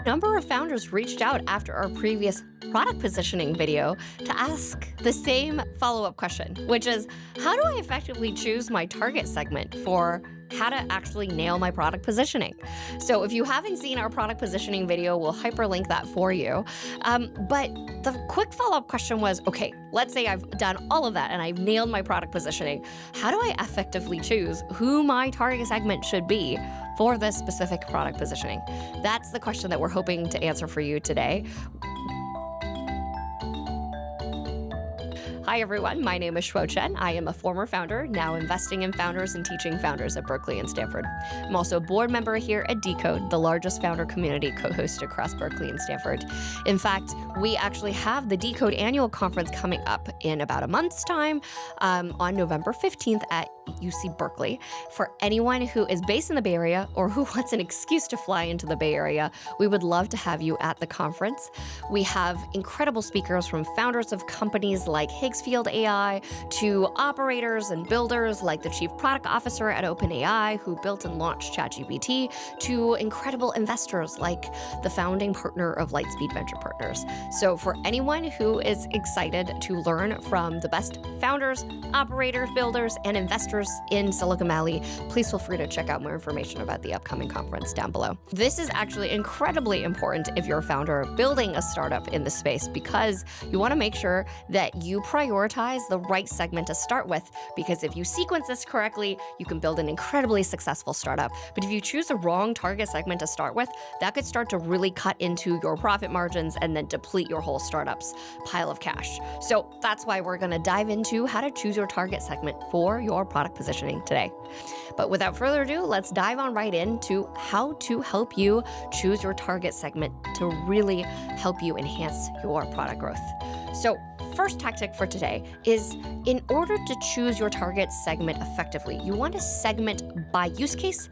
Number of founders reached out after our previous product positioning video to ask the same follow-up question, which is, how do I effectively choose my target segment for how to actually nail my product positioning? So if you haven't seen our product positioning video, we'll hyperlink that for you. But the quick follow-up question was, okay, let's say I've done all of that and I've nailed my product positioning. How do I effectively choose who my target segment should be for this specific product positioning? That's the question that we're hoping to answer for you today. Hi, everyone. My name is Shuo Chen. I am a former founder, now investing in founders and teaching founders at Berkeley and Stanford. I'm also a board member here at DECODE, the largest founder community co-hosted across Berkeley and Stanford. In fact, we actually have the DECODE annual conference coming up in about a month's time on November 15th at UC Berkeley. For anyone who is based in the Bay Area or who wants an excuse to fly into the Bay Area, we would love to have you at the conference. We have incredible speakers from founders of companies like Higgsfield AI to operators and builders like the chief product officer at OpenAI who built and launched ChatGPT, to incredible investors like the founding partner of Lightspeed Venture Partners. So for anyone who is excited to learn from the best founders, operators, builders, and investors in Silicon Valley, please feel free to check out more information about the upcoming conference down below. This is actually incredibly important if you're a founder building a startup in the space, because you want to make sure that you prioritize the right segment to start with, because if you sequence this correctly, you can build an incredibly successful startup. But if you choose the wrong target segment to start with, that could start to really cut into your profit margins and then deplete your whole startup's pile of cash. So that's why we're going to dive into how to choose your target segment for your product positioning today. But without further ado, let's dive on right into how to help you choose your target segment to really help you enhance your product growth. So first tactic for today is, in order to choose your target segment effectively, you want to segment by use case,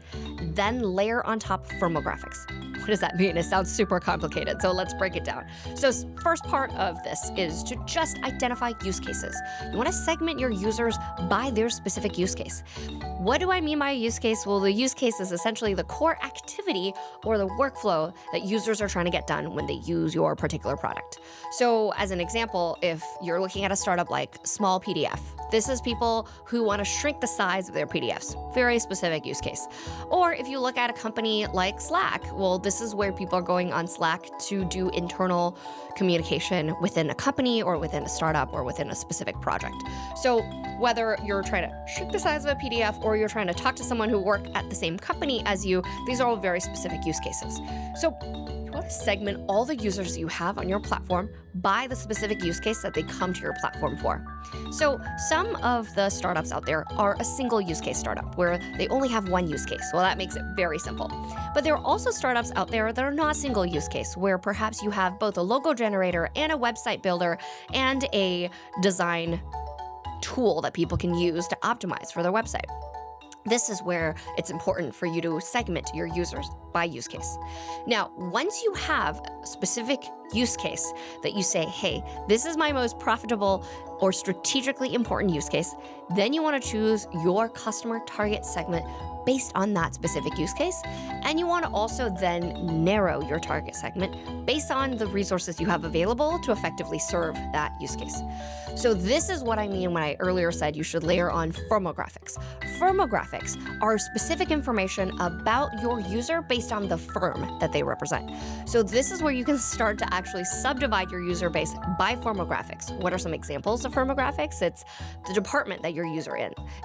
then layer on top firmographics. What does that mean? It sounds super complicated, so let's break it down. So first part of this is to just identify use cases. You want to segment your users by their specific use case. What do I mean by a use case? Well, the use case is essentially the core activity or the workflow that users are trying to get done when they use your particular product. So as an example, if you're looking at a startup like Small PDF, this is people who want to shrink the size of their PDFs. Very specific use case. Or if you look at a company like Slack, well, this is where people are going on Slack to do internal communication within a company or within a startup or within a specific project. So whether you're trying to shrink the size of a PDF or you're trying to talk to someone who works at the same company as you, these are all very specific use cases. So you want to segment all the users you have on your platform by the specific use case that they come to your platform for. So some of the startups out there are a single use case startup where they only have one use case. Well, that makes it very simple. But there are also startups out there that are not single use case, where perhaps you have both a logo generator and a website builder and a design tool that people can use to optimize for their website. This is where it's important for you to segment your users by use case. Now, once you have a specific use case that you say, hey, this is my most profitable or strategically important use case, then you want to choose your customer target segment based on that specific use case. And you want to also then narrow your target segment based on the resources you have available to effectively serve that use case. So this is what I mean when I earlier said you should layer on firmographics. Firmographics are specific information about your user based on the firm that they represent. So this is where you can start to actually subdivide your user base by firmographics. What are some examples of firmographics? It's the department that your user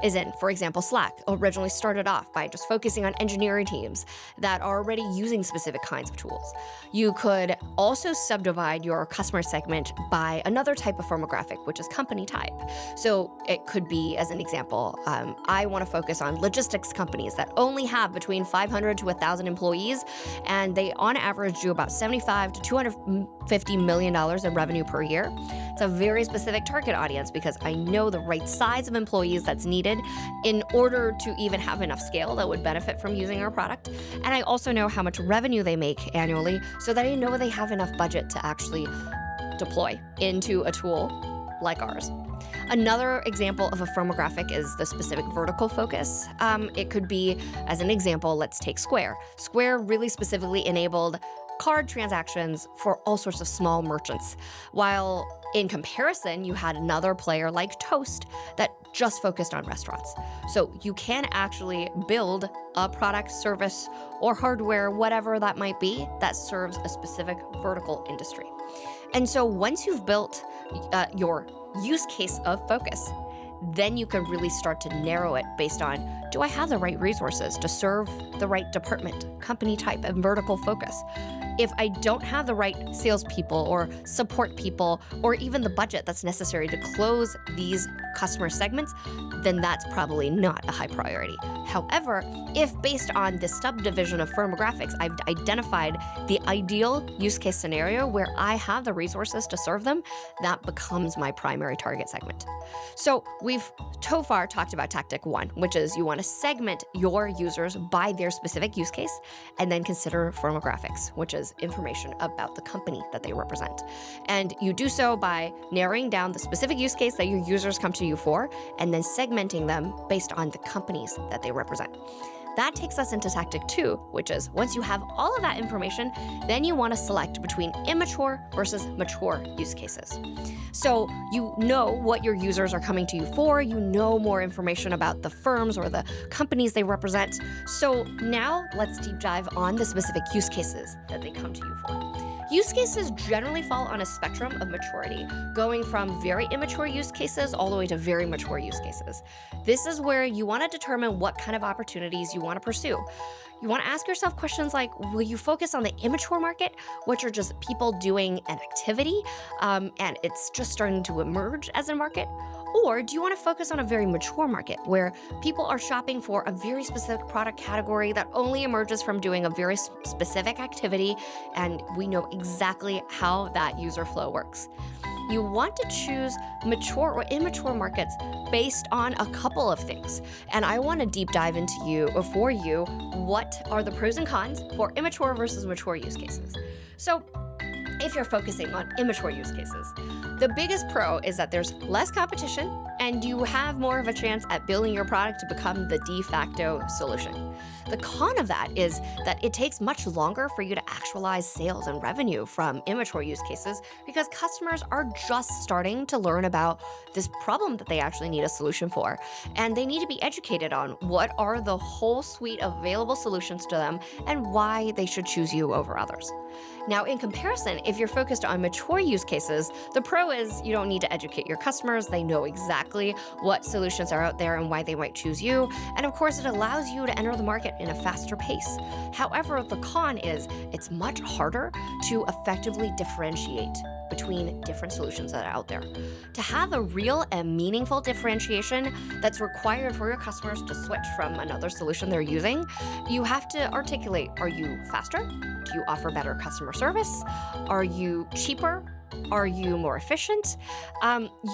is in. For example, Slack originally started off by just focusing on engineering teams that are already using specific kinds of tools. You could also subdivide your customer segment by another type of firmographic, which is company type. So it could be, as an example, I want to focus on logistics companies that only have between 500 to 1,000 employees, and they on average do about $75 to $250 million in revenue per year. It's a very specific target audience because I know the right size of employees that's needed in order to even have enough scale that would benefit from using our product. And I also know how much revenue they make annually so that I know they have enough budget to actually deploy into a tool like ours. Another example of a firmographic is the specific vertical focus. It could be, as an example, let's take Square. Square really specifically enabled card transactions for all sorts of small merchants. While in comparison, you had another player like Toast that just focused on restaurants. So you can actually build a product, service, or hardware, whatever that might be, that serves a specific vertical industry. And so once you've built your use case of focus, then you can really start to narrow it based on, do I have the right resources to serve the right department, company type, and vertical focus? If I don't have the right salespeople or support people or even the budget that's necessary to close these customer segments, then that's probably not a high priority. However, if based on the subdivision of firmographics, I've identified the ideal use case scenario where I have the resources to serve them, that becomes my primary target segment. So we've so far talked about tactic one, which is you want to segment your users by their specific use case, and then consider firmographics, which is information about the company that they represent. And you do so by narrowing down the specific use case that your users come to you for, and then segmenting them based on the companies that they represent. That takes us into tactic two, which is once you have all of that information, then you want to select between immature versus mature use cases. So you know what your users are coming to you for, you know more information about the firms or the companies they represent. So now let's deep dive on the specific use cases that they come to you for. Use cases generally fall on a spectrum of maturity, going from very immature use cases all the way to very mature use cases. This is where you want to determine what kind of opportunities you want to pursue. You want to ask yourself questions like, will you focus on the immature market, which are just people doing an activity, and it's just starting to emerge as a market? Or do you want to focus on a very mature market where people are shopping for a very specific product category that only emerges from doing a very specific activity, and we know exactly how that user flow works? You want to choose mature or immature markets based on a couple of things. And I want to deep dive into for you, what are the pros and cons for immature versus mature use cases. So if you're focusing on immature use cases, the biggest pro is that there's less competition and you have more of a chance at building your product to become the de facto solution. The con of that is that it takes much longer for you to actualize sales and revenue from immature use cases because customers are just starting to learn about this problem that they actually need a solution for. And they need to be educated on what are the whole suite of available solutions to them and why they should choose you over others. Now, in comparison, if you're focused on mature use cases, the pro is you don't need to educate your customers. They know exactly what solutions are out there and why they might choose you. And of course, it allows you to enter the market in a faster pace. However, the con is it's much harder to effectively differentiate between different solutions that are out there. To have a real and meaningful differentiation that's required for your customers to switch from another solution they're using, you have to articulate, are you faster? Do you offer better customer service? Are you cheaper? Are you more efficient?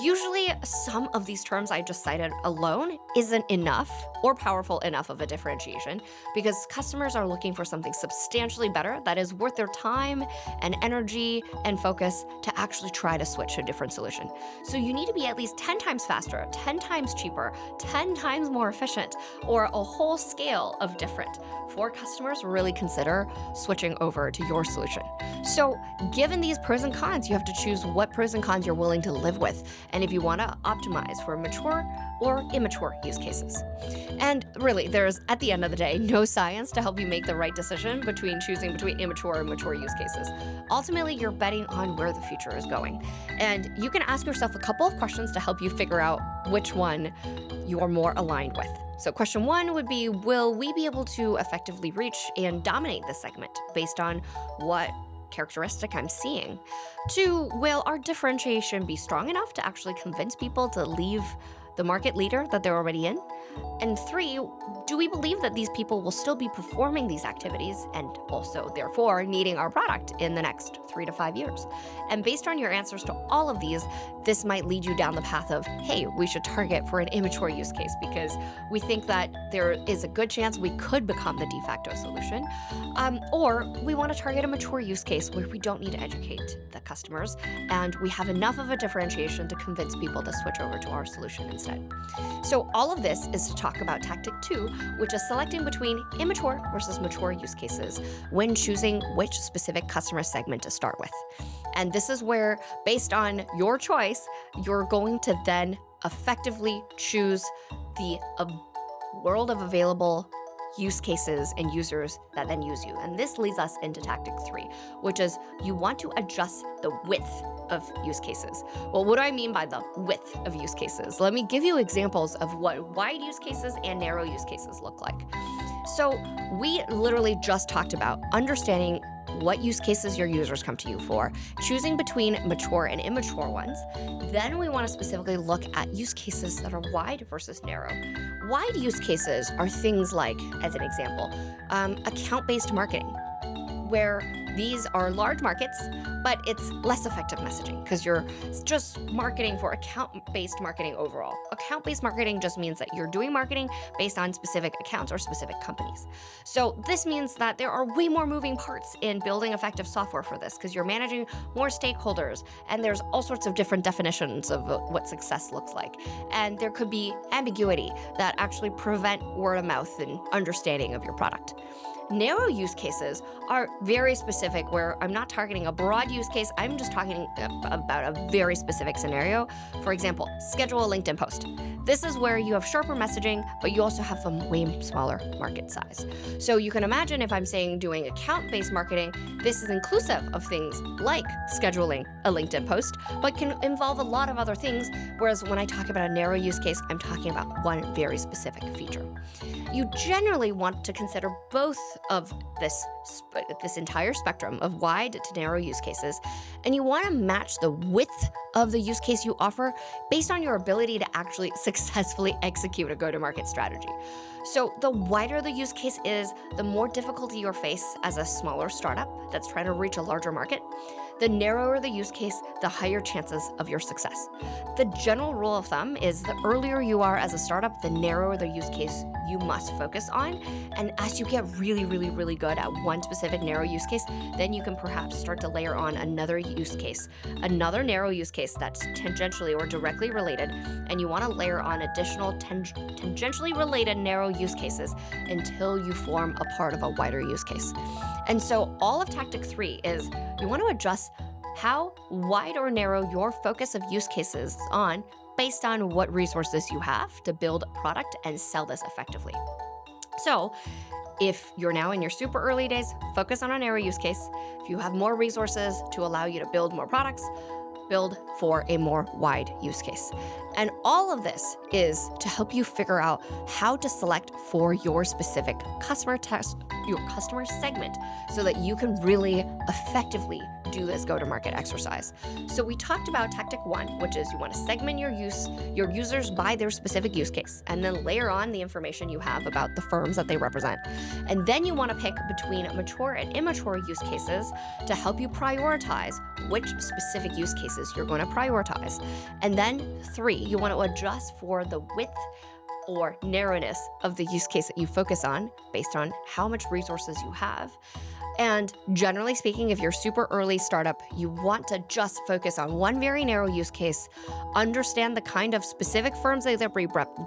Usually some of these terms I just cited alone isn't enough or powerful enough of a differentiation because customers are looking for something substantially better that is worth their time and energy and focus to actually try to switch to a different solution. So you need to be at least 10 times faster, 10 times cheaper, 10 times more efficient, or a whole scale of different for customers to really consider switching over to your solution. So given these pros and cons, you have to choose what pros and cons you're willing to live with, and if you want to optimize for mature or immature use cases. And really, there's, at the end of the day, no science to help you make the right decision choosing between immature and mature use cases. Ultimately, you're betting on where the future is going. And you can ask yourself a couple of questions to help you figure out which one you're more aligned with. So question one would be, will we be able to effectively reach and dominate this segment based on what characteristic I'm seeing? Two, will our differentiation be strong enough to actually convince people to leave the market leader that they're already in? And three, do we believe that these people will still be performing these activities and also therefore needing our product in the next 3 to 5 years? And based on your answers to all of these, this might lead you down the path of, hey, we should target for an immature use case because we think that there is a good chance we could become the de facto solution. Or we want to target a mature use case where we don't need to educate the customers and we have enough of a differentiation to convince people to switch over to our solution instead. So all of this is to talk about tactic 2, which is selecting between immature versus mature use cases when choosing which specific customer segment to start with. And this is where, based on your choice, you're going to then effectively choose the world of available use cases and users that then use you. And this leads us into tactic 3, which is you want to adjust the width of use cases. Well, what do I mean by the width of use cases? Let me give you examples of what wide use cases and narrow use cases look like. So we literally just talked about understanding what use cases your users come to you for, choosing between mature and immature ones. Then we want to specifically look at use cases that are wide versus narrow. Wide use cases are things like, as an example, account-based marketing, where these are large markets, but it's less effective messaging because you're just marketing for account-based marketing overall. Account-based marketing just means that you're doing marketing based on specific accounts or specific companies. So this means that there are way more moving parts in building effective software for this because you're managing more stakeholders and there's all sorts of different definitions of what success looks like. And there could be ambiguity that actually prevent word of mouth and understanding of your product. Narrow use cases are very specific where I'm not targeting a broad use case, I'm just talking about a very specific scenario. For example, schedule a LinkedIn post. This is where you have sharper messaging, but you also have a way smaller market size. So you can imagine if I'm saying doing account-based marketing, this is inclusive of things like scheduling a LinkedIn post, but can involve a lot of other things. Whereas when I talk about a narrow use case, I'm talking about one very specific feature. You generally want to consider both of this entire spectrum of wide to narrow use cases, and you want to match the width of the use case you offer based on your ability to actually successfully execute a go-to-market strategy. So the wider the use case is, the more difficulty you face as a smaller startup that's trying to reach a larger market. The narrower the use case, the higher chances of your success. The general rule of thumb is the earlier you are as a startup, the narrower the use case you must focus on. And as you get really, really, really good at one specific narrow use case, then you can perhaps start to layer on another use case, another narrow use case that's tangentially or directly related, and you want to layer on additional tangentially related narrow use cases until you form a part of a wider use case. And so all of tactic 3 is you want to adjust how wide or narrow your focus of use cases on based on what resources you have to build a product and sell this effectively. So if you're now in your super early days, focus on a narrow use case. If you have more resources to allow you to build more products, build for a more wide use case. And all of this is to help you figure out how to select for your specific customer segment so that you can really effectively do this go-to-market exercise. So we talked about tactic 1, which is you want to segment your users by their specific use case, and then layer on the information you have about the firms that they represent. And then you want to pick between mature and immature use cases to help you prioritize which specific use cases you're going to prioritize. And then 3, you want to adjust for the width or narrowness of the use case that you focus on based on how much resources you have. And generally speaking, if you're super early startup, you want to just focus on one very narrow use case, understand the kind of specific firms they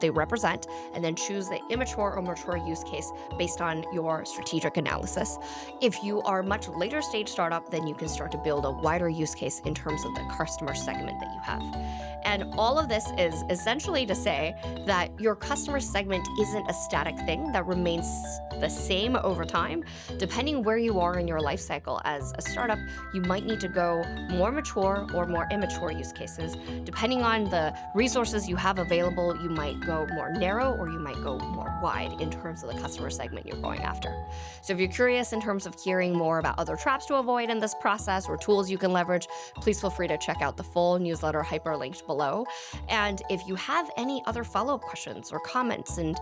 represent, and then choose the immature or mature use case based on your strategic analysis. If you are a much later stage startup, then you can start to build a wider use case in terms of the customer segment that you have. And all of this is essentially to say that your customer segment isn't a static thing that remains the same over time. Depending where you are in your life cycle as a startup, you might need to go more mature or more immature use cases. Depending on the resources you have available, you might go more narrow or you might go more wide in terms of the customer segment you're going after. So if you're curious in terms of hearing more about other traps to avoid in this process or tools you can leverage, please feel free to check out the full newsletter hyperlinked below. And if you have any other follow-up questions or comments and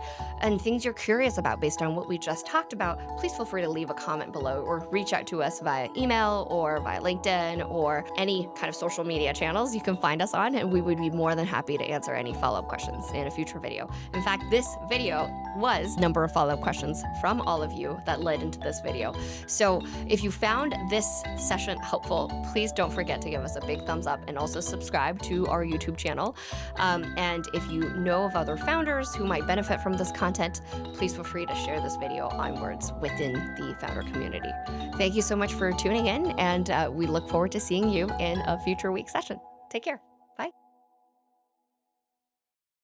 things you're curious about based on what we just talked about, please feel free to leave a comment below or reach out to us via email or via LinkedIn or any kind of social media channels you can find us on, and we would be more than happy to answer any follow-up questions in a future video. In fact, this video was number of follow-up questions from all of you that led into this video. So if you found this session helpful, please don't forget to give us a big thumbs up and also subscribe to our YouTube channel. And if you know of other founders who might benefit from this content, please feel free to share this video onwards within the founder community. Thank you so much for tuning in, and we look forward to seeing you in a future week session. Take care.